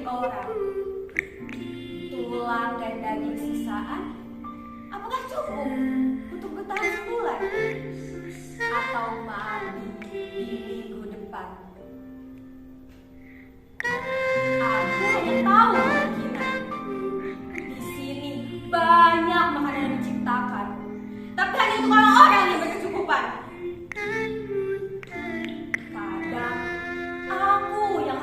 orang. Tulang dan daging sisaan, apakah cukup untuk bertahan sebulan? Atau mati di minggu depan? Aku hanya tahu kemungkinan. Di sini banyak makanan yang diciptakan, tapi hanya untuk orang-orang yang berkecukupan. Kadang aku yang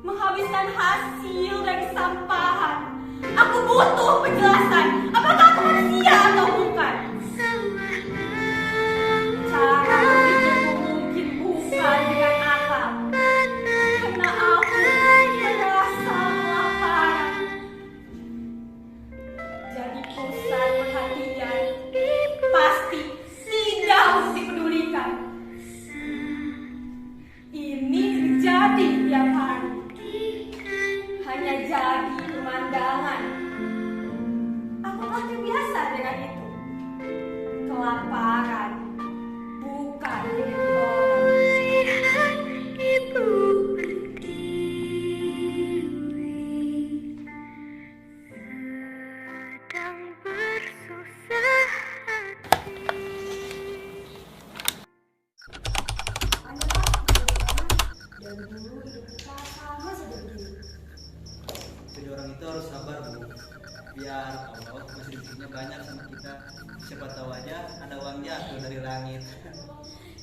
menghabiskan hasil dari sampahan. Aku butuh penjelasan. Apakah aku manusia atau bukan? Cara berpikirku mungkin bukan dengan akal, karena aku merasa kelaparan. Jadi pusat perhatian pasti tidak untuk dipedulikan. Ini terjadi tiap hari, hanya jadi pemandangan. Apakah terbiasa dengan itu? Kelaparan bukan milik orang. Sedang bersusah hati. Dan dulu hidup kita sama saja begini. Jadi orang itu harus sabar, Bu. Biar Allah masih rezekinya banyak sama kita. Siapa tahu aja ada uang jatuh dari langit.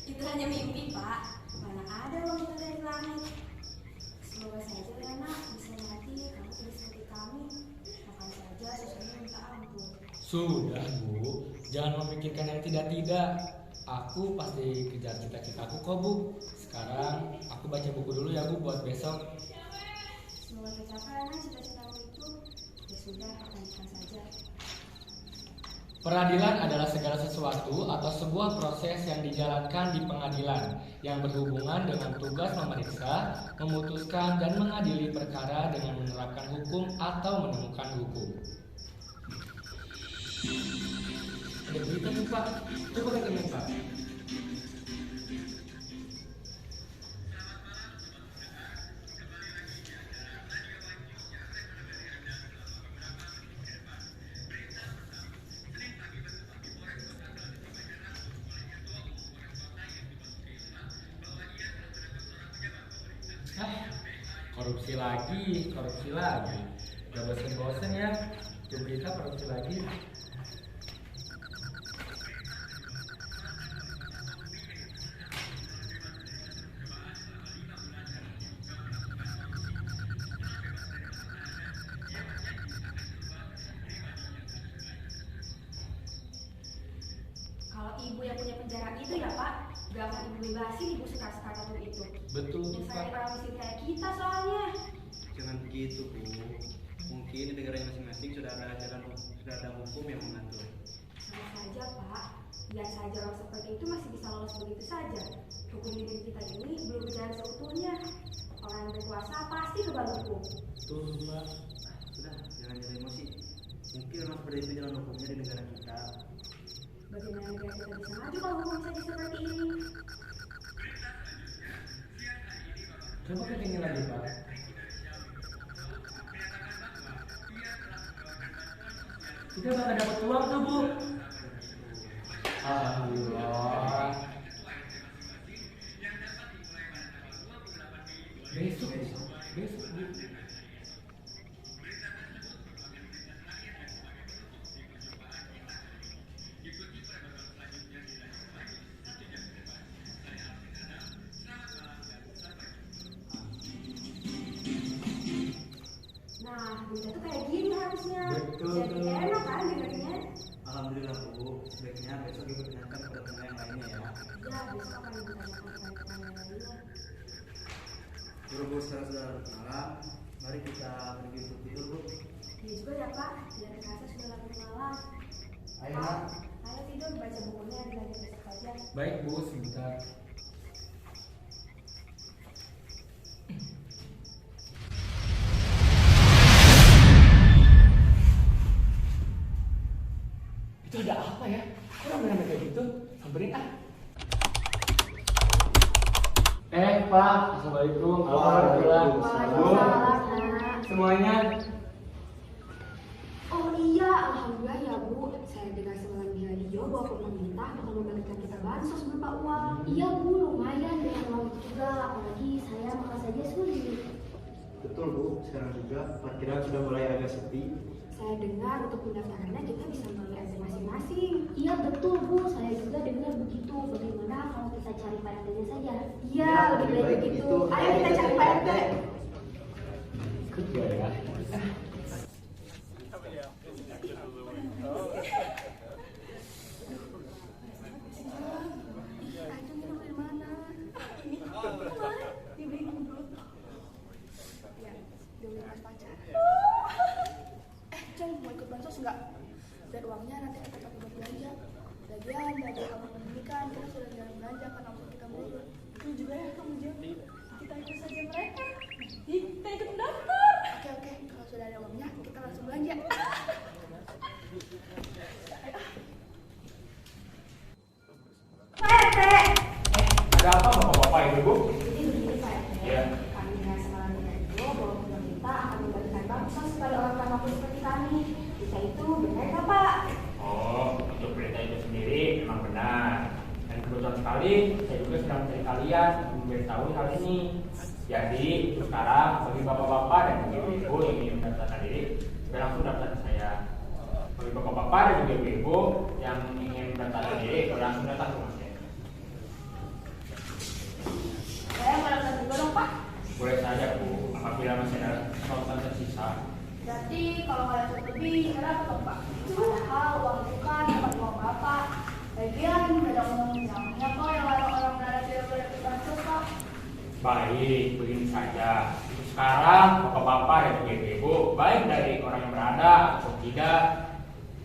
Itu hanya mimpi, Pak. Mana ada uang itu dari langit. Semoga saja Lena bisa mati kamu tidak seperti kami. Makan saja susahnya minta ampun. Sudah, Bu. Jangan memikirkan yang tidak-tidak. Aku pasti kejar cita-citaku kok, Bu. Sekarang aku baca buku dulu ya, Bu, buat besok. Semoga tercapai Lena cita-citamu itu. Ya sudah, lanjutkan saja. Peradilan adalah segala sesuatu atau sebuah proses yang dijalankan di pengadilan yang berhubungan dengan tugas memeriksa, memutuskan, dan mengadili perkara dengan menerapkan hukum atau menemukan hukum. Ada berita nih, Pak. Coba ketemu, Pak. Korupsi lagi. Gak bosen-bosen ya. Itu berita korupsi lagi. Kalau ibu yang punya penjara itu ya Pak, gak akan ibu bebasin ibu sekar-sekar itu. Betul tuh, Misalnya Pak. orang miskin kayak kita soalnya. Jangan begitu, Bu. Mungkin di negaranya masing-masing sudah ada hukum yang mengatur. Sama saja Pak, biar saja orang seperti itu masih bisa lolos begitu saja. Hukum di negeri kita ini belum berjalan seutuhnya. Orang yang berkuasa pasti kebal hukum. Tuh, Pak. Sudah, jangan jadi emosi. Mungkin memang seperti itu jalan hukumnya di negara kita. Bagaimana negara kita bisa maju kalau hukum saja seperti ini? Coba ketinggian lagi, Pak. Kita bakal dapat uang tuh, Bu. Alhamdulillah. Besok, Bu. Nah, berita tuh kayak gini harusnya. Betul, Jadi betul. enak kan dengarnya? Alhamdulillah, Bu. Sebaiknya besok ibu tanyakan kepada teman yang lainnya ya. Ya, besok akan ditanyakan kepada teman yang lainnya. Bu, sekarang sudah malam. Mari kita pergi untuk tidur, Bu. Iya juga ya Pak, tidak terasa sudah larut malam. Ayo, Pak, Nak. ayo tidur baca bukunya dilanjut besok saja. Baik, Bu, sebentar. Itu ada apa ya? Kok rame-rame kayak gitu? Samperin ah. Pak. Assalamualaikum warahmatullahi Waalaikumsalam, nak. semuanya. Oh iya, alhamdulillah ya Bu. Saya dengar semalam di radio bahwa pemerintah akan memberikan kita bansos berupa uang. Iya Bu, lumayan dengan uang itu juga. Apalagi saya makan saja sulit. Betul Bu, sekarang juga parkiran sudah mulai agak sepi. Saya dengar untuk pendaftarannya kita bisa melalui RT masing-masing. Iya betul Bu, saya juga dengar begitu. Bagaimana kalau kita cari Pak RT-nya saja? Iya, lebih baik begitu. Ayo kita cari Pak RT. Ikut ya. Ceng, mau ikut bansos nggak? Dan uangnya nanti kita pakai buat belanja. Lagian bagi kamu pendidikan kita sudah jarang belanja karena waktu kita mundur. Itu juga ya kamu Jeng. Kita ikut saja mereka. Kita ikut mendaftar. Oke, kalau sudah ada uangnya kita langsung belanja. Pak RT. Ada apa bapak-bapak ibu? Jadi begini Pak RT. Iya. Kami dengar semalam di radio bahwa pemerintah akan memberikan bansos kepada orang kampung seperti kami. Kita itu benar nggak Pak? Oh, untuk berita itu sendiri memang benar. Dan kebetulan sekali, saya juga sedang mencari kalian untuk memberitahu hal ini. Jadi, sekarang bagi bapak-bapak dan bagi ibu-ibu yang ingin mendaftarkan diri, sudah langsung daftar ke saya. Bagi bapak-bapak dan juga ibu-ibu yang ingin mendaftarkan diri, sudah langsung datang ke saya. Saya mau daftar juga dong Pak. Boleh saja, Bu, apabila masih ada kesempatan tersisa. Berarti kalau nggak ada lebih, kenapa dong Pak? Padahal uang itu kan dapat uang Bapak. Lagian ada undang-undangnya kok yang orang-orang berada tidak boleh ikut bansos Pak. Baik, begini saja. Sekarang bapak-bapak dan juga ibu-ibu, baik dari orang yang berada atau tidak,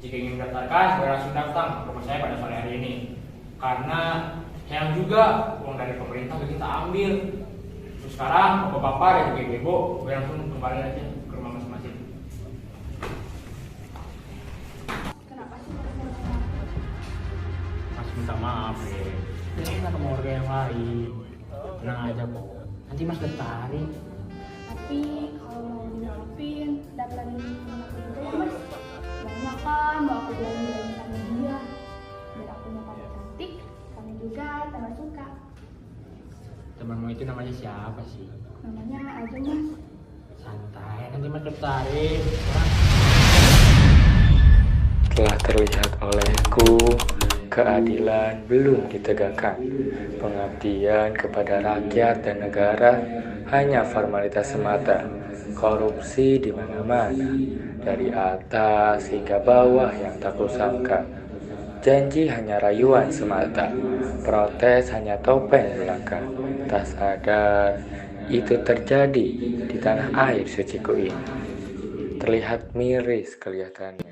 jika ingin mendaftarkan, segera langsung datang ke rumah saya pada sore hari ini. Karena sayang juga uang dari pemerintah kita ambil. Terus sekarang bapak-bapak dan juga ibu-ibu, segera langsung kembali aja ke rumah masing-masing. Kenapa sih? Mas minta maaf ya. Ini kita ke warga yang lain. Tenang aja kok. Nanti Mas daftarin. Tapi kalau mau dimaafin, daftarin sama aku juga ya Mas. Banyak kan mau aku jalan-jalan sama dia. Biar aku mau tambah cantik, kamu juga tambah suka. Temanmu itu namanya siapa sih? Namanya aja Mas. Santai, nanti Mas daftarin. Telah terlihat olehku, keadilan belum ditegakkan. Pengabdian kepada rakyat dan negara hanya formalitas semata. Korupsi di mana-mana, dari atas hingga bawah yang tak kusangka. Janji hanya rayuan semata, protes hanya topeng belaka. Tak sadar itu terjadi di tanah air suciku ini. Terlihat miris kelihatannya.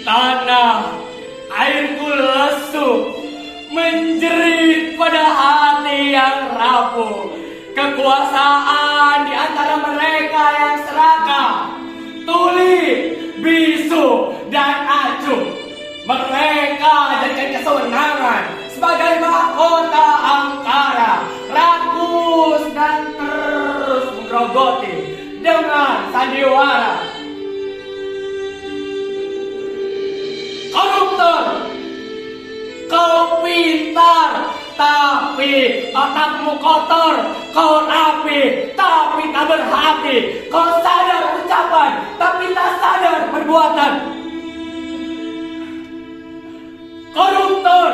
Tanah airku lesu, menjerit pada hati yang rapuh. Kekuasaan di antara mereka yang serakah, tuli, bisu, dan acuh. Mereka jadikan kesewenangan sebagai mahkota angkara, rakus dan terus menggerogoti dengan sandiwara. Koruptor, kau pintar, tapi otakmu kotor. Kau rapi, tapi tak berhati. Kau sadar ucapan, tapi tak sadar perbuatan. Koruptor,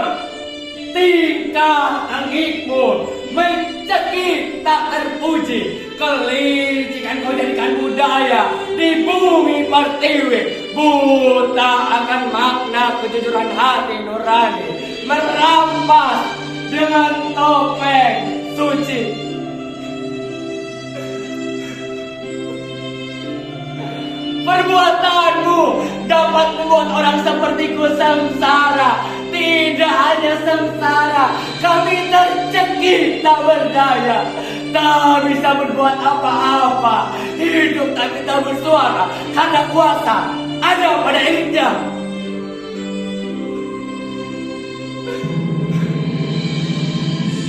tingkah tangikmu mencekik tak terpuji. Kelicikan kau jadikan budaya di bumi pertiwi. Buta akan makna kejujuran hati nurani, merampas dengan topeng suci. Perbuatanmu dapat membuat orang sepertiku sengsara. Tidak hanya sengsara, kami tercekik tak berdaya. Tak bisa berbuat apa-apa. Hidup tapi tak bersuara karena kuasa ada pada elitnya.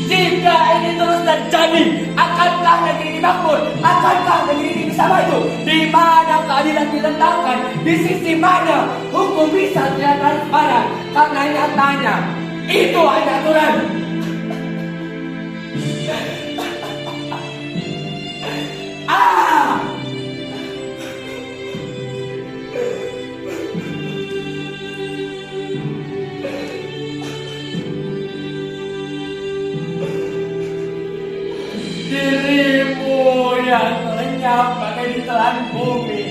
Jika ini terus terjadi, akankah negeri ini makmur? Akankah negeri ini bisa maju? Di mana keadilan diletakkan? Di sisi mana hukum bisa tidak transparan? Karena nyatanya itu hanya aturan. Dirimu yang lenyap bagai ditelan bumi,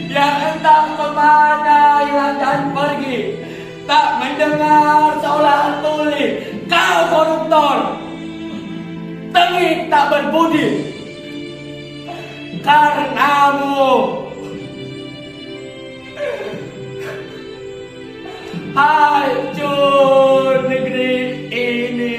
yang entah kemana hilang dan pergi, tak mendengar seolah tuli. Kau koruptor, tengik tak berbudi. Karenamu hancur negeri ini.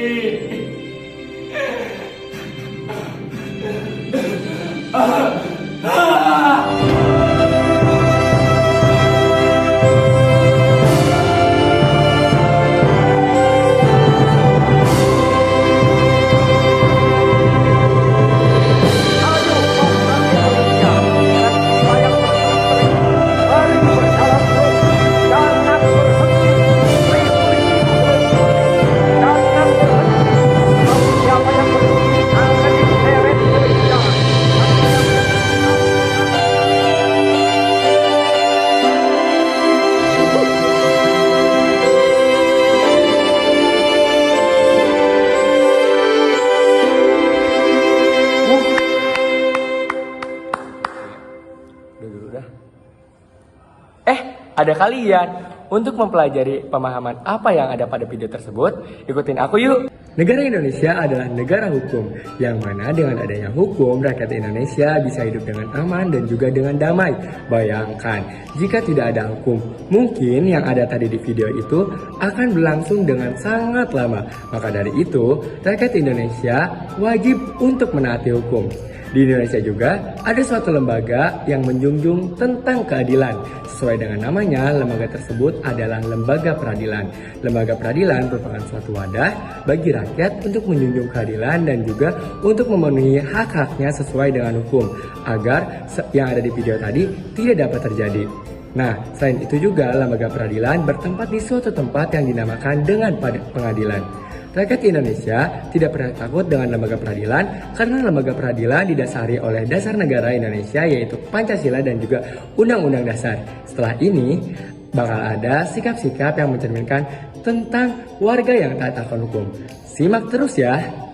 Ada kalian. Untuk mempelajari pemahaman apa yang ada pada video tersebut, ikutin aku yuk. Negara Indonesia adalah negara hukum, yang mana dengan adanya hukum, rakyat Indonesia bisa hidup dengan aman dan juga dengan damai. Bayangkan, jika tidak ada hukum, mungkin yang ada tadi di video itu akan berlangsung dengan sangat lama. Maka dari itu, rakyat Indonesia wajib untuk menaati hukum. Di Indonesia juga ada suatu lembaga yang menjunjung tentang keadilan. Sesuai dengan namanya, lembaga tersebut adalah lembaga peradilan. Lembaga peradilan merupakan suatu wadah bagi rakyat untuk menjunjung keadilan dan juga untuk memenuhi hak-haknya sesuai dengan hukum, agar yang ada di video tadi tidak dapat terjadi. Nah, selain itu juga lembaga peradilan bertempat di suatu tempat yang dinamakan dengan pengadilan. Rakyat Indonesia tidak pernah takut dengan lembaga peradilan karena lembaga peradilan didasari oleh dasar negara Indonesia, yaitu Pancasila dan juga Undang-Undang Dasar. Setelah ini bakal ada sikap-sikap yang mencerminkan tentang warga yang taat akan hukum. Simak terus ya.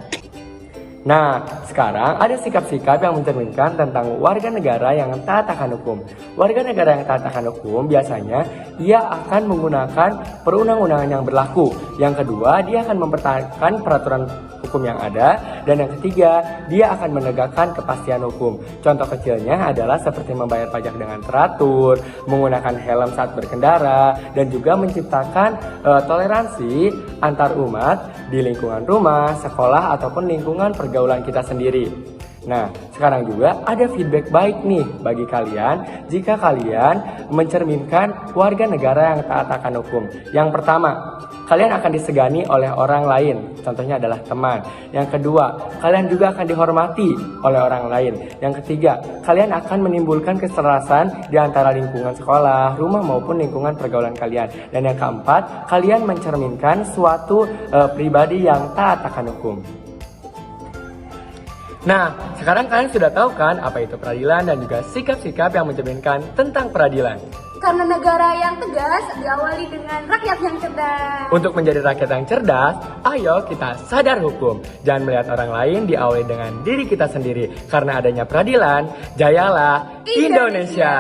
Nah, sekarang ada sikap-sikap yang mencerminkan tentang warga negara yang taat akan hukum. Warga negara yang taat akan hukum biasanya ia akan menggunakan perundang-undangan yang berlaku. Yang kedua, dia akan mempertahankan peraturan hukum yang ada. Dan yang ketiga, dia akan menegakkan kepastian hukum. Contoh kecilnya adalah seperti membayar pajak dengan teratur, menggunakan helm saat berkendara, dan juga menciptakan toleransi antar umat di lingkungan rumah, sekolah, ataupun lingkungan pergaulan kita sendiri. Nah, sekarang juga ada feedback baik nih bagi kalian jika kalian mencerminkan warga negara yang taat akan hukum. Yang pertama, kalian akan disegani oleh orang lain, contohnya adalah teman. Yang kedua, kalian juga akan dihormati oleh orang lain. Yang ketiga, kalian akan menimbulkan keselarasan di antara lingkungan sekolah, rumah maupun lingkungan pergaulan kalian. Dan yang keempat, kalian mencerminkan suatu pribadi yang taat akan hukum. Nah, sekarang kalian sudah tahu kan apa itu peradilan dan juga sikap-sikap yang mencerminkan tentang peradilan. Karena negara yang tegas diawali dengan rakyat yang cerdas. Untuk menjadi rakyat yang cerdas, ayo kita sadar hukum. Jangan melihat orang lain, diawali dengan diri kita sendiri. Karena adanya peradilan, jayalah Indonesia.